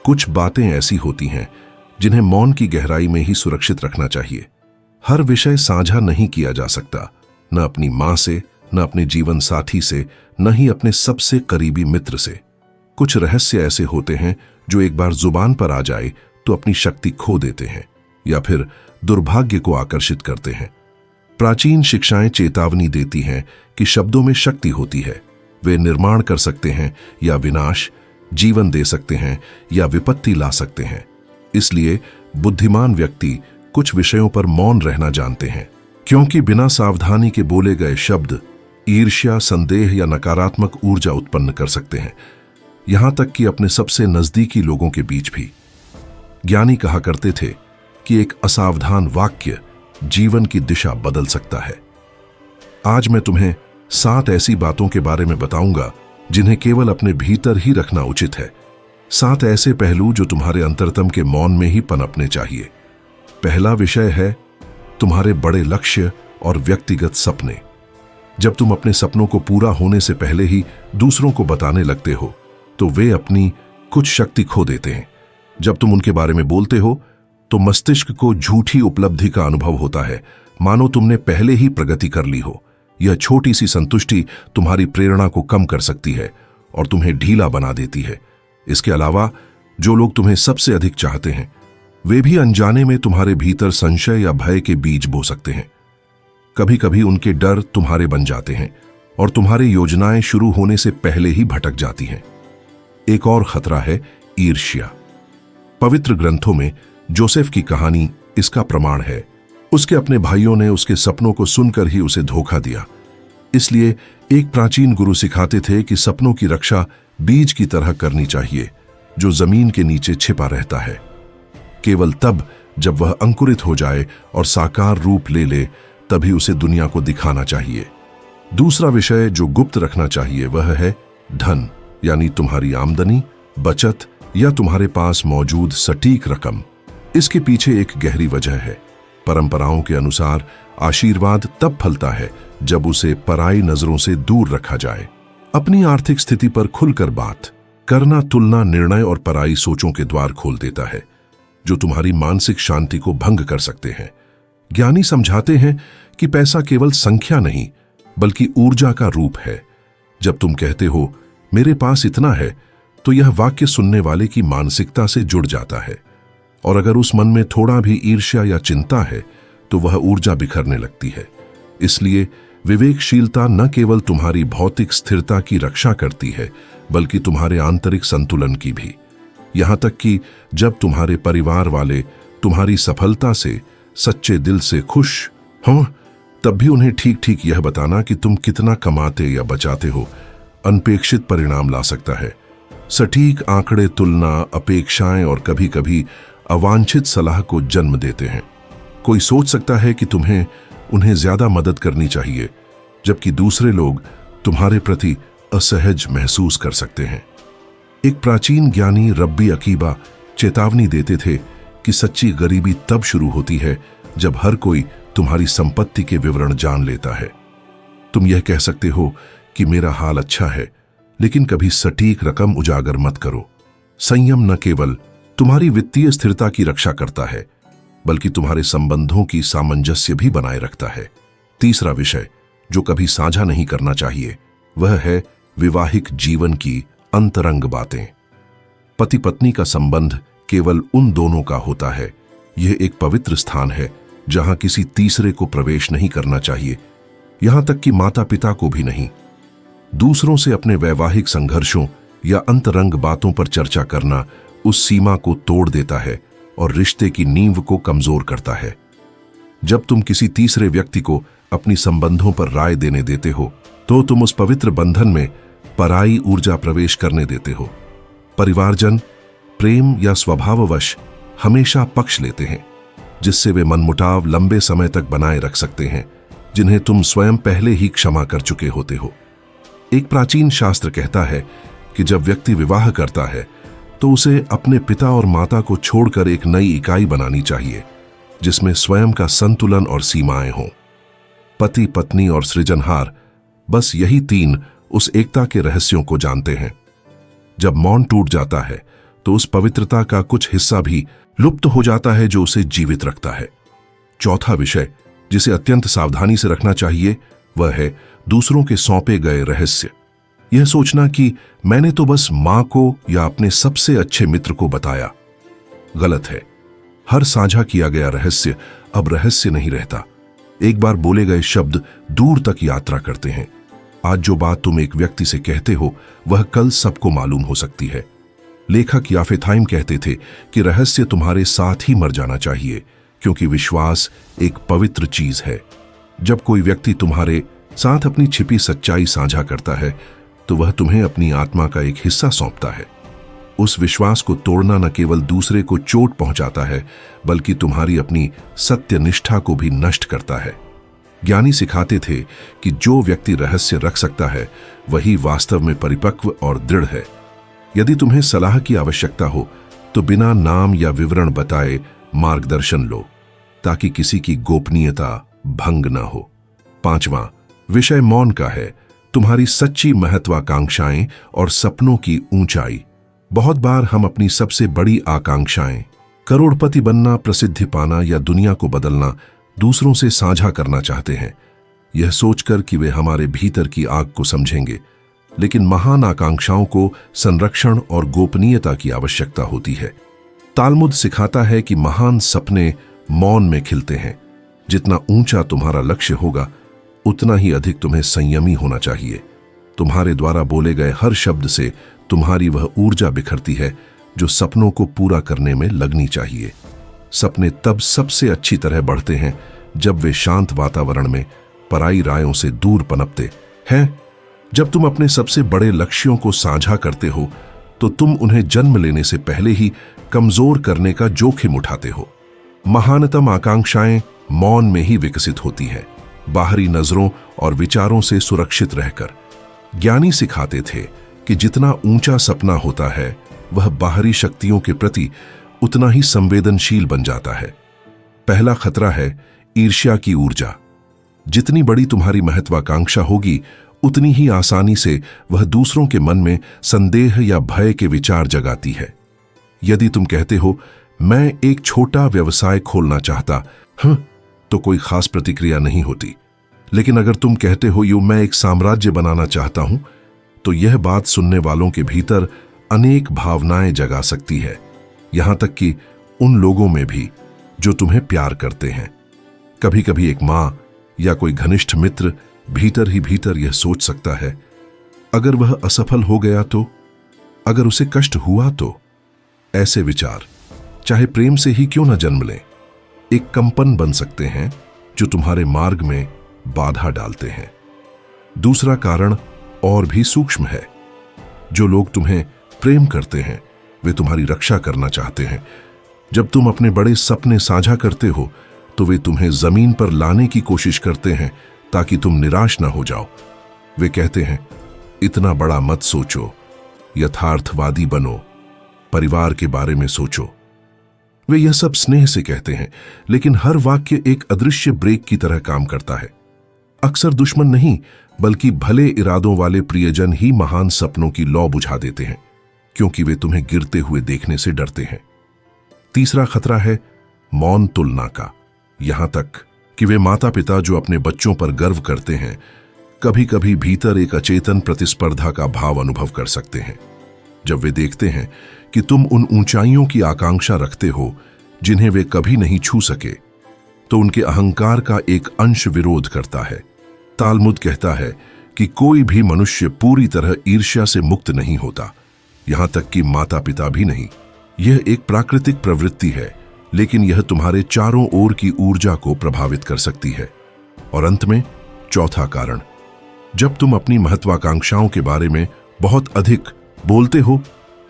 कुछ बातें ऐसी होती हैं जिन्हें मौन की गहराई में ही सुरक्षित रखना चाहिए। हर विषय साझा नहीं किया जा सकता, न अपनी मां से, न अपने जीवन साथी से, न ही अपने सबसे करीबी मित्र से। कुछ रहस्य ऐसे होते हैं जो एक बार जुबान पर आ जाए तो अपनी शक्ति खो देते हैं या फिर दुर्भाग्य को आकर्षित करते हैं। प्राचीन शिक्षाएं चेतावनी देती हैं कि शब्दों में शक्ति होती है। वे निर्माण कर सकते हैं या विनाश, जीवन दे सकते हैं या विपत्ति ला सकते हैं। इसलिए बुद्धिमान व्यक्ति कुछ विषयों पर मौन रहना जानते हैं, क्योंकि बिना सावधानी के बोले गए शब्द ईर्ष्या, संदेह या नकारात्मक ऊर्जा उत्पन्न कर सकते हैं, यहां तक कि अपने सबसे नजदीकी लोगों के बीच भी। ज्ञानी कहा करते थे कि एक असावधान वाक्य जीवन की दिशा बदल सकता है। आज मैं तुम्हें 7 ऐसी बातों के बारे में बताऊंगा जिन्हें केवल अपने भीतर ही रखना उचित है। 7 ऐसे पहलू जो तुम्हारे अंतरतम के मौन में ही पनपने चाहिए। पहला विषय है तुम्हारे बड़े लक्ष्य और व्यक्तिगत सपने। जब तुम अपने सपनों को पूरा होने से पहले ही दूसरों को बताने लगते हो तो वे अपनी कुछ शक्ति खो देते हैं। जब तुम उनके बारे में बोलते हो तो मस्तिष्क को झूठी उपलब्धि का अनुभव होता है, मानो तुमने पहले ही प्रगति कर ली हो। यह छोटी सी संतुष्टि तुम्हारी प्रेरणा को कम कर सकती है और तुम्हें ढीला बना देती है। इसके अलावा जो लोग तुम्हें सबसे अधिक चाहते हैं वे भी अनजाने में तुम्हारे भीतर संशय या भय के बीज बो सकते हैं। कभी कभी उनके डर तुम्हारे बन जाते हैं और तुम्हारी योजनाएं शुरू होने से पहले ही भटक जाती हैं। एक और खतरा है ईर्ष्या। पवित्र ग्रंथों में जोसेफ की कहानी इसका प्रमाण है। उसके अपने भाइयों ने उसके सपनों को सुनकर ही उसे धोखा दिया। इसलिए एक प्राचीन गुरु सिखाते थे कि सपनों की रक्षा बीज की तरह करनी चाहिए जो जमीन के नीचे छिपा रहता है। केवल तब जब वह अंकुरित हो जाए और साकार रूप ले ले तभी उसे दुनिया को दिखाना चाहिए। दूसरा विषय जो गुप्त रखना चाहिए वह है धन, यानी तुम्हारी आमदनी, बचत या तुम्हारे पास मौजूद सटीक रकम। इसके पीछे एक गहरी वजह है। परंपराओं के अनुसार आशीर्वाद तब फलता है जब उसे पराई नजरों से दूर रखा जाए। अपनी आर्थिक स्थिति पर खुलकर बात करना तुलना, निर्णय और पराई सोचों के द्वार खोल देता है जो तुम्हारी मानसिक शांति को भंग कर सकते हैं। ज्ञानी समझाते हैं कि पैसा केवल संख्या नहीं बल्कि ऊर्जा का रूप है। जब तुम कहते हो मेरे पास इतना है तो यह वाक्य सुनने वाले की मानसिकता से जुड़ जाता है, और अगर उस मन में थोड़ा भी ईर्ष्या या चिंता है तो वह ऊर्जा बिखरने लगती है। इसलिए विवेकशीलता न केवल तुम्हारी भौतिक स्थिरता की रक्षा करती है बल्कि तुम्हारे आंतरिक संतुलन की भी। यहां तक कि जब तुम्हारे परिवार वाले तुम्हारी सफलता से सच्चे दिल से खुश हों तब भी उन्हें ठीक ठीक यह बताना कि तुम कितना कमाते या बचाते हो अनपेक्षित परिणाम ला सकता है। सटीक आंकड़े तुलना, अपेक्षाएं और कभी कभी अवांछित सलाह को जन्म देते हैं। कोई सोच सकता है कि तुम्हें उन्हें ज्यादा मदद करनी चाहिए, जबकि दूसरे लोग तुम्हारे प्रति असहज महसूस कर सकते हैं। एक प्राचीन ज्ञानी रब्बी अकीबा चेतावनी देते थे कि सच्ची गरीबी तब शुरू होती है जब हर कोई तुम्हारी संपत्ति के विवरण जान लेता है। तुम यह कह सकते हो कि मेरा हाल अच्छा है, लेकिन कभी सटीक रकम उजागर मत करो। संयम न केवल तुम्हारी वित्तीय स्थिरता की रक्षा करता है बल्कि तुम्हारे संबंधों की सामंजस्य भी बनाए रखता है। तीसरा विषय जो कभी साझा नहीं करना चाहिए वह है वैवाहिक जीवन की अंतरंग बातें। पति पत्नी का संबंध केवल उन दोनों का होता है। यह एक पवित्र स्थान है जहां किसी तीसरे को प्रवेश नहीं करना चाहिए, यहां तक कि माता पिता को भी नहीं। दूसरों से अपने वैवाहिक संघर्षों या अंतरंग बातों पर चर्चा करना उस सीमा को तोड़ देता है और रिश्ते की नींव को कमजोर करता है। जब तुम किसी तीसरे व्यक्ति को अपनी संबंधों पर राय देने देते हो तो तुम उस पवित्र बंधन में पराई ऊर्जा प्रवेश करने देते हो। परिवारजन प्रेम या स्वभाववश हमेशा पक्ष लेते हैं, जिससे वे मनमुटाव लंबे समय तक बनाए रख सकते हैं जिन्हें तुम स्वयं पहले ही क्षमा कर चुके होते हो। एक प्राचीन शास्त्र कहता है कि जब व्यक्ति विवाह करता है तो उसे अपने पिता और माता को छोड़कर एक नई इकाई बनानी चाहिए जिसमें स्वयं का संतुलन और सीमाएं हों। पति, पत्नी और सृजनहार, बस यही तीन उस एकता के रहस्यों को जानते हैं। जब मौन टूट जाता है तो उस पवित्रता का कुछ हिस्सा भी लुप्त हो जाता है जो उसे जीवित रखता है। चौथा विषय जिसे अत्यंत सावधानी से रखना चाहिए वह है दूसरों के सौंपे गए रहस्य। यह सोचना कि मैंने तो बस मां को या अपने सबसे अच्छे मित्र को बताया, गलत है। हर साझा किया गया रहस्य अब रहस्य नहीं रहता। एक बार बोले गए शब्द दूर तक यात्रा करते हैं। आज जो बात तुम एक व्यक्ति से कहते हो वह कल सबको मालूम हो सकती है। लेखक याफेथाइम कहते थे कि रहस्य तुम्हारे साथ ही मर जाना चाहिए, क्योंकि विश्वास एक पवित्र चीज है। जब कोई व्यक्ति तुम्हारे साथ अपनी छिपी सच्चाई साझा करता है तो वह तुम्हें अपनी आत्मा का एक हिस्सा सौंपता है। उस विश्वास को तोड़ना न केवल दूसरे को चोट पहुंचाता है बल्कि तुम्हारी अपनी सत्यनिष्ठा को भी नष्ट करता है। ज्ञानी सिखाते थे कि जो व्यक्ति रहस्य रख सकता है वही वास्तव में परिपक्व और दृढ़ है। यदि तुम्हें सलाह की आवश्यकता हो तो बिना नाम या विवरण बताए मार्गदर्शन लो, ताकि किसी की गोपनीयता भंग न हो। पांचवां विषय मौन का है, तुम्हारी सच्ची महत्वाकांक्षाएं और सपनों की ऊंचाई। बहुत बार हम अपनी सबसे बड़ी आकांक्षाएं, करोड़पति बनना, प्रसिद्धि पाना या दुनिया को बदलना, दूसरों से साझा करना चाहते हैं, यह सोचकर कि वे हमारे भीतर की आग को समझेंगे। लेकिन महान आकांक्षाओं को संरक्षण और गोपनीयता की आवश्यकता होती है। तालमुद सिखाता है कि महान सपने मौन में खिलते हैं। जितना ऊंचा तुम्हारा लक्ष्य होगा उतना ही अधिक तुम्हें संयमी होना चाहिए। तुम्हारे द्वारा बोले गए हर शब्द से तुम्हारी वह ऊर्जा बिखरती है जो सपनों को पूरा करने में लगनी चाहिए। सपने तब सबसे अच्छी तरह बढ़ते हैं जब वे शांत वातावरण में पराई रायों से दूर पनपते हैं। जब तुम अपने सबसे बड़े लक्ष्यों को साझा करते हो तो तुम उन्हें जन्म लेने से पहले ही कमजोर करने का जोखिम उठाते हो। महानतम आकांक्षाएं मौन में ही विकसित होती हैं, बाहरी नजरों और विचारों से सुरक्षित रहकर। ज्ञानी सिखाते थे कि जितना ऊंचा सपना होता है वह बाहरी शक्तियों के प्रति उतना ही संवेदनशील बन जाता है। पहला खतरा है ईर्ष्या की ऊर्जा। जितनी बड़ी तुम्हारी महत्वाकांक्षा होगी उतनी ही आसानी से वह दूसरों के मन में संदेह या भय के विचार जगाती है। यदि तुम कहते हो मैं एक छोटा व्यवसाय खोलना चाहता तो कोई खास प्रतिक्रिया नहीं होती। लेकिन अगर तुम कहते हो मैं एक साम्राज्य बनाना चाहता हूं तो यह बात सुनने वालों के भीतर अनेक भावनाएं जगा सकती है, यहां तक कि उन लोगों में भी जो तुम्हें प्यार करते हैं। कभी कभी एक मां या कोई घनिष्ठ मित्र भीतर ही भीतर यह सोच सकता है, अगर वह असफल हो गया तो, अगर उसे कष्ट हुआ तो। ऐसे विचार चाहे प्रेम से ही क्यों न जन्म लें, एक कंपन बन सकते हैं जो तुम्हारे मार्ग में बाधा डालते हैं। दूसरा कारण और भी सूक्ष्म है। जो लोग तुम्हें प्रेम करते हैं वे तुम्हारी रक्षा करना चाहते हैं। जब तुम अपने बड़े सपने साझा करते हो तो वे तुम्हें जमीन पर लाने की कोशिश करते हैं ताकि तुम निराश ना हो जाओ। वे कहते हैं इतना बड़ा मत सोचो, यथार्थवादी बनो, परिवार के बारे में सोचो। वे यह सब स्नेह से कहते हैं, लेकिन हर वाक्य एक अदृश्य ब्रेक की तरह काम करता है। अक्सर दुश्मन नहीं बल्कि भले इरादों वाले प्रियजन ही महान सपनों की लौ बुझा देते हैं, क्योंकि वे तुम्हें गिरते हुए देखने से डरते हैं। तीसरा खतरा है मौन तुलना का। यहां तक कि वे माता पिता जो अपने बच्चों पर गर्व करते हैं कभी कभी भीतर एक अचेतन प्रतिस्पर्धा का भाव अनुभव कर सकते हैं। जब वे देखते हैं कि तुम उन ऊंचाइयों की आकांक्षा रखते हो जिन्हें वे कभी नहीं छू सके, तो उनके अहंकार का एक अंश विरोध करता है। तालमुद कहता है कि कोई भी मनुष्य पूरी तरह ईर्ष्या से मुक्त नहीं होता, यहां तक कि माता पिता भी नहीं। यह एक प्राकृतिक प्रवृत्ति है, लेकिन यह तुम्हारे चारों ओर की ऊर्जा को प्रभावित कर सकती है। और अंत में चौथा कारण, जब तुम अपनी महत्वाकांक्षाओं के बारे में बहुत अधिक बोलते हो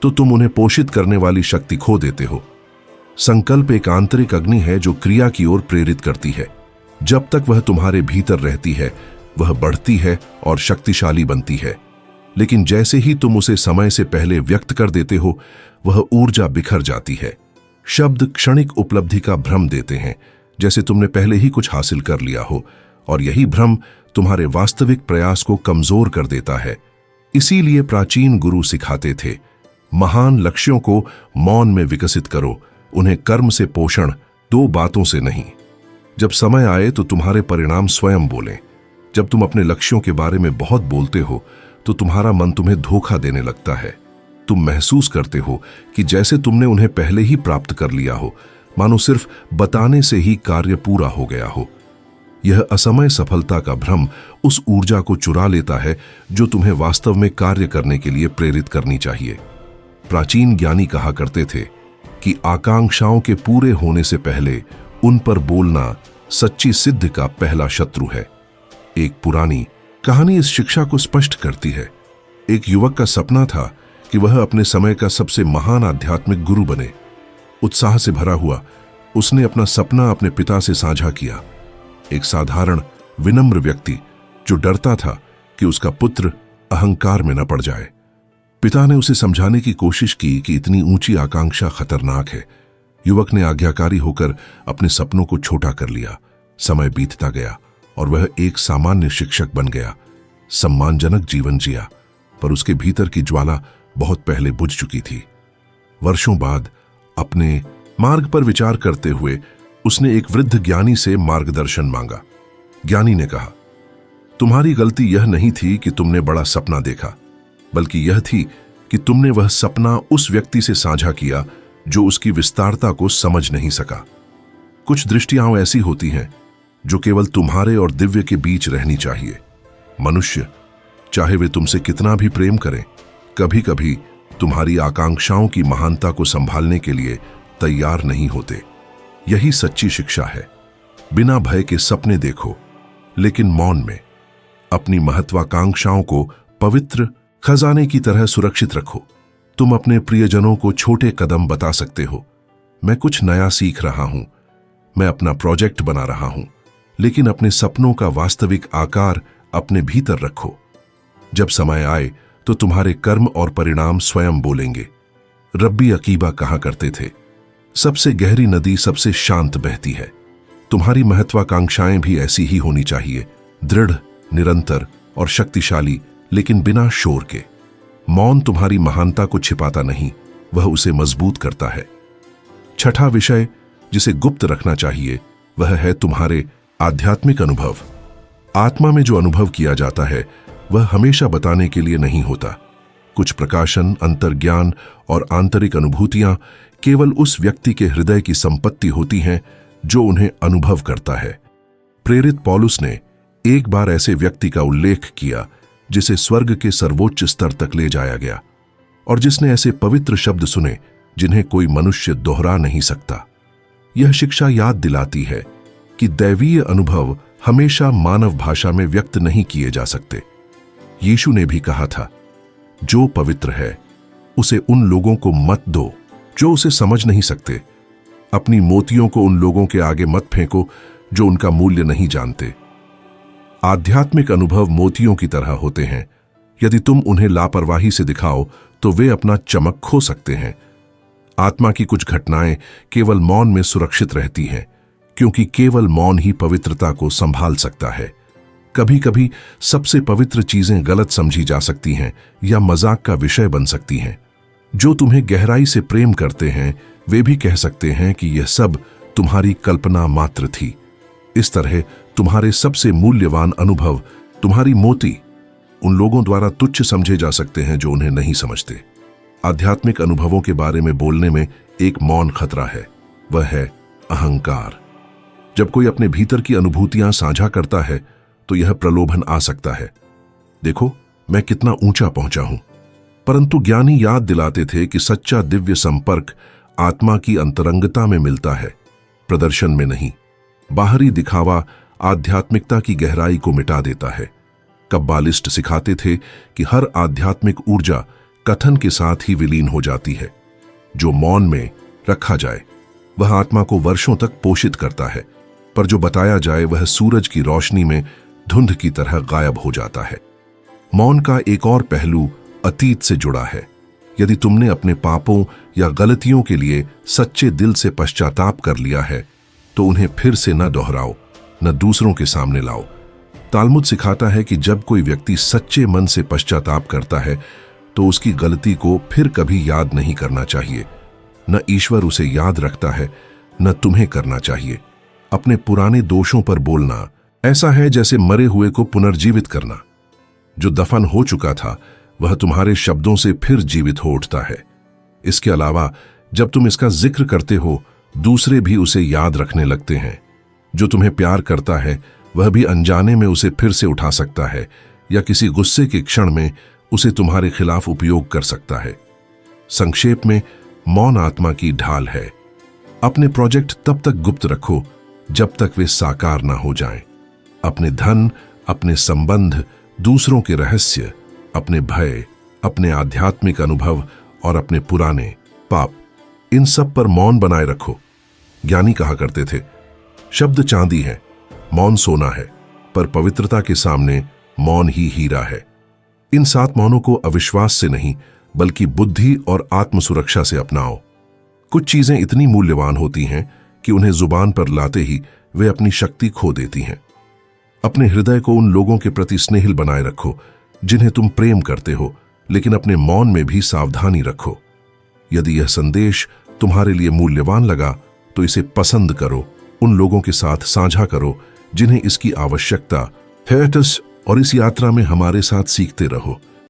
तो तुम उन्हें पोषित करने वाली शक्ति खो देते हो। संकल्प एक आंतरिक अग्नि है जो क्रिया की ओर प्रेरित करती है। जब तक वह तुम्हारे भीतर रहती है वह बढ़ती है और शक्तिशाली बनती है, लेकिन जैसे ही तुम उसे समय से पहले व्यक्त कर देते हो वह ऊर्जा बिखर जाती है। शब्द क्षणिक उपलब्धि का भ्रम देते हैं, जैसे तुमने पहले ही कुछ हासिल कर लिया हो, और यही भ्रम तुम्हारे वास्तविक प्रयास को कमजोर कर देता है। इसीलिए प्राचीन गुरु सिखाते थे महान लक्ष्यों को मौन में विकसित करो, उन्हें कर्म से पोषण, दो बातों से नहीं। जब समय आए तो तुम्हारे परिणाम स्वयं बोलें। जब तुम अपने लक्ष्यों के बारे में बहुत बोलते हो तो तुम्हारा मन तुम्हें धोखा देने लगता है। तुम महसूस करते हो कि जैसे तुमने उन्हें पहले ही प्राप्त कर लिया हो, मानो सिर्फ बताने से ही कार्य पूरा हो गया हो। यह असमय सफलता का भ्रम उस ऊर्जा को चुरा लेता है जो तुम्हें वास्तव में कार्य करने के लिए प्रेरित करनी चाहिए। प्राचीन ज्ञानी कहा करते थे कि आकांक्षाओं के पूरे होने से पहले उन पर बोलना सच्ची सिद्धि का पहला शत्रु है। एक पुरानी कहानी इस शिक्षा को स्पष्ट करती है। एक युवक का सपना था कि वह अपने समय का सबसे महान आध्यात्मिक गुरु बने। उत्साह से भरा हुआ उसने अपना सपना अपने पिता से साझा किया, एक साधारण विनम्र व्यक्ति जो डरता था कि उसका पुत्र अहंकार में न पड़ जाए। पिता ने उसे समझाने की कोशिश की कि इतनी ऊंची आकांक्षा खतरनाक है। युवक ने आज्ञाकारी होकर अपने सपनों को छोटा कर लिया। समय बीतता गया और वह एक सामान्य शिक्षक बन गया, सम्मानजनक जीवन जिया, पर उसके भीतर की ज्वाला बहुत पहले बुझ चुकी थी। वर्षों बाद अपने मार्ग पर विचार करते हुए उसने एक वृद्ध ज्ञानी से मार्गदर्शन मांगा। ज्ञानी ने कहा, तुम्हारी गलती यह नहीं थी कि तुमने बड़ा सपना देखा, बल्कि यह थी कि तुमने वह सपना उस व्यक्ति से साझा किया जो उसकी विस्तारता को समझ नहीं सका। कुछ दृष्टियां ऐसी होती हैं जो केवल तुम्हारे और दिव्य के बीच रहनी चाहिए। मनुष्य, चाहे वे तुमसे कितना भी प्रेम करें, कभी कभी तुम्हारी आकांक्षाओं की महानता को संभालने के लिए तैयार नहीं होते। यही सच्ची शिक्षा है। बिना भय के सपने देखो, लेकिन मौन में। अपनी महत्वाकांक्षाओं को पवित्र खजाने की तरह सुरक्षित रखो। तुम अपने प्रियजनों को छोटे कदम बता सकते हो, मैं कुछ नया सीख रहा हूं, मैं अपना प्रोजेक्ट बना रहा हूं, लेकिन अपने सपनों का वास्तविक आकार अपने भीतर रखो। जब समय आए तो तुम्हारे कर्म और परिणाम स्वयं बोलेंगे। रब्बी अकीबा कहा करते थे, सबसे गहरी नदी सबसे शांत बहती है। तुम्हारी महत्वाकांक्षाएं भी ऐसी ही होनी चाहिए, दृढ़, निरंतर और शक्तिशाली, लेकिन बिना शोर के। मौन तुम्हारी महानता को छिपाता नहीं, वह उसे मजबूत करता है। छठा विषय जिसे गुप्त रखना चाहिए वह है तुम्हारे आध्यात्मिक अनुभव। आत्मा में जो अनुभव किया जाता है वह हमेशा बताने के लिए नहीं होता। कुछ प्रकाशन, अंतर्ज्ञान और आंतरिक अनुभूतियां केवल उस व्यक्ति के हृदय की संपत्ति होती हैं जो उन्हें अनुभव करता है। प्रेरित पौलुस ने एक बार ऐसे व्यक्ति का उल्लेख किया जिसे स्वर्ग के सर्वोच्च स्तर तक ले जाया गया और जिसने ऐसे पवित्र शब्द सुने जिन्हें कोई मनुष्य दोहरा नहीं सकता। यह शिक्षा याद दिलाती है कि दैवीय अनुभव हमेशा मानव भाषा में व्यक्त नहीं किए जा सकते। यीशु ने भी कहा था, जो पवित्र है उसे उन लोगों को मत दो जो उसे समझ नहीं सकते। अपनी मोतियों को उन लोगों के आगे मत फेंको जो उनका मूल्य नहीं जानते। आध्यात्मिक अनुभव मोतियों की तरह होते हैं। यदि तुम उन्हें लापरवाही से दिखाओ तो वे अपना चमक खो सकते हैं। आत्मा की कुछ घटनाएं केवल मौन में सुरक्षित रहती हैं, क्योंकि केवल मौन ही पवित्रता को संभाल सकता है। कभी कभी सबसे पवित्र चीजें गलत समझी जा सकती हैं या मजाक का विषय बन सकती हैं। जो तुम्हें गहराई से प्रेम करते हैं वे भी कह सकते हैं कि यह सब तुम्हारी कल्पना मात्र थी। इस तरह तुम्हारे सबसे मूल्यवान अनुभव, तुम्हारी मोती, उन लोगों द्वारा तुच्छ समझे जा सकते हैं जो उन्हें नहीं समझते। आध्यात्मिक अनुभवों के बारे में बोलने में एक मौन खतरा है, वह है अहंकार। जब कोई अपने भीतर की अनुभूतियां साझा करता है तो यह प्रलोभन आ सकता है, देखो मैं कितना ऊंचा पहुंचा हूं। परंतु ज्ञानी याद दिलाते थे कि सच्चा दिव्य संपर्क आत्मा की अंतरंगता में मिलता है, प्रदर्शन में नहीं। बाहरी दिखावा आध्यात्मिकता की गहराई को मिटा देता है। कब्बालिस्ट सिखाते थे कि हर आध्यात्मिक ऊर्जा कथन के साथ ही विलीन हो जाती है। जो मौन में रखा जाए वह आत्मा को वर्षों तक पोषित करता है, पर जो बताया जाए वह सूरज की रोशनी में धुंध की तरह गायब हो जाता है। मौन का एक और पहलू अतीत से जुड़ा है। यदि तुमने अपने पापों या गलतियों के लिए सच्चे दिल से पश्चाताप कर लिया है तो उन्हें फिर से न दोहराओ, न दूसरों के सामने लाओ। तालमुद सिखाता है कि जब कोई व्यक्ति सच्चे मन से पश्चाताप करता है तो उसकी गलती को फिर कभी याद नहीं करना चाहिए। न ईश्वर उसे याद रखता है, न तुम्हें करना चाहिए। अपने पुराने दोषों पर बोलना ऐसा है जैसे मरे हुए को पुनर्जीवित करना। जो दफन हो चुका था वह तुम्हारे शब्दों से फिर जीवित हो उठता है। इसके अलावा जब तुम इसका जिक्र करते हो, दूसरे भी उसे याद रखने लगते हैं। जो तुम्हें प्यार करता है वह भी अनजाने में उसे फिर से उठा सकता है या किसी गुस्से के क्षण में उसे तुम्हारे खिलाफ उपयोग कर सकता है। संक्षेप में, मौन आत्मा की ढाल है। अपने प्रोजेक्ट तब तक गुप्त रखो जब तक वे साकार ना हो जाएं। अपने धन, अपने संबंध, दूसरों के रहस्य, अपने भय, अपने आध्यात्मिक अनुभव और अपने पुराने पाप, इन सब पर मौन बनाए रखो। ज्ञानी कहा करते थे, शब्द चांदी है, मौन सोना है, पर पवित्रता के सामने मौन ही हीरा है। इन 7 मौनों को अविश्वास से नहीं बल्कि बुद्धि और आत्म सुरक्षा से अपनाओ। कुछ चीजें इतनी मूल्यवान होती हैं कि उन्हें जुबान पर लाते ही वे अपनी शक्ति खो देती हैं। अपने हृदय को उन लोगों के प्रति स्नेहिल बनाए रखो जिन्हें तुम प्रेम करते हो, लेकिन अपने मौन में भी सावधानी रखो। यदि यह संदेश तुम्हारे लिए मूल्यवान लगा तो इसे पसंद करो, उन लोगों के साथ साझा करो जिन्हें इसकी आवश्यकता है, और इस यात्रा में हमारे साथ सीखते रहो।